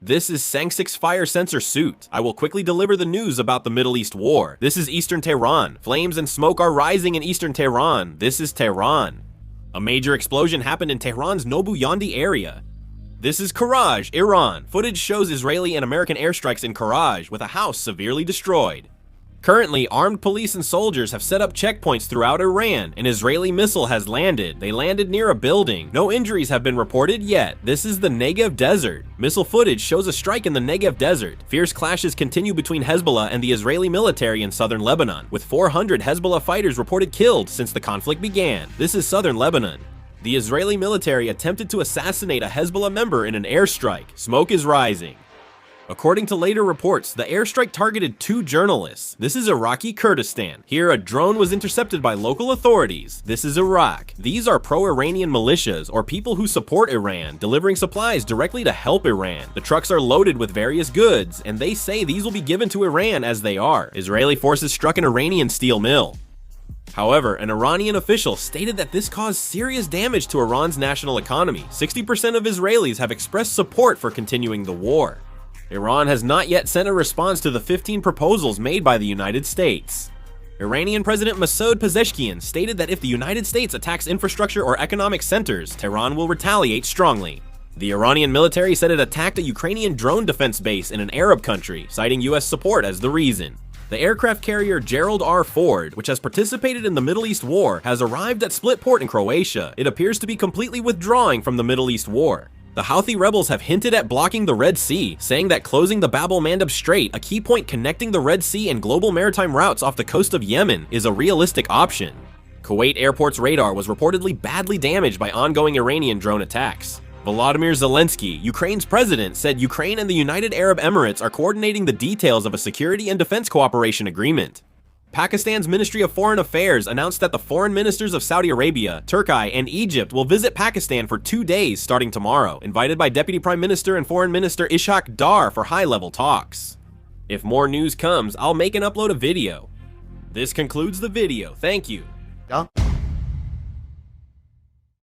This is Sang-6 fire sensor suit. I will quickly deliver the news about the Middle East war. This is Eastern Tehran. Flames and smoke are rising in Eastern Tehran. This is Tehran. A major explosion happened in Tehran's Nobuyandi area. This is Karaj, Iran. Footage shows Israeli and American airstrikes in Karaj, with a house severely destroyed. Currently, armed police and soldiers have set up checkpoints throughout Iran. An Israeli missile has landed. They landed near a building. No injuries have been reported yet. This is the Negev Desert. Missile footage shows a strike in the Negev Desert. Fierce clashes continue between Hezbollah and the Israeli military in southern Lebanon, with 400 Hezbollah fighters reported killed since the conflict began. This is southern Lebanon. The Israeli military attempted to assassinate a Hezbollah member in an airstrike. Smoke is rising. According to later reports, the airstrike targeted 2 journalists. This is Iraqi Kurdistan. Here, a drone was intercepted by local authorities. This is Iraq. These are pro-Iranian militias, or people who support Iran, delivering supplies directly to help Iran. The trucks are loaded with various goods, and they say these will be given to Iran as they are. Israeli forces struck an Iranian steel mill. However, an Iranian official stated that this caused serious damage to Iran's national economy. 60% of Israelis have expressed support for continuing the war. Iran has not yet sent a response to the 15 proposals made by the United States. Iranian President Masoud Pezeshkian stated that if the United States attacks infrastructure or economic centers, Tehran will retaliate strongly. The Iranian military said it attacked a Ukrainian drone defense base in an Arab country, citing US support as the reason. The aircraft carrier Gerald R. Ford, which has participated in the Middle East war, has arrived at Split Port in Croatia. It appears to be completely withdrawing from the Middle East war. The Houthi rebels have hinted at blocking the Red Sea, saying that closing the Bab el-Mandeb Strait, a key point connecting the Red Sea and global maritime routes off the coast of Yemen, is a realistic option. Kuwait airport's radar was reportedly badly damaged by ongoing Iranian drone attacks. Volodymyr Zelensky, Ukraine's president, said Ukraine and the United Arab Emirates are coordinating the details of a security and defense cooperation agreement. Pakistan's Ministry of Foreign Affairs announced that the foreign ministers of Saudi Arabia, Turkey, and Egypt will visit Pakistan for 2 days starting tomorrow, invited by Deputy Prime Minister and Foreign Minister Ishaq Dar for high-level talks. If more news comes, I'll make and upload a video. This concludes the video. Thank you. Ja.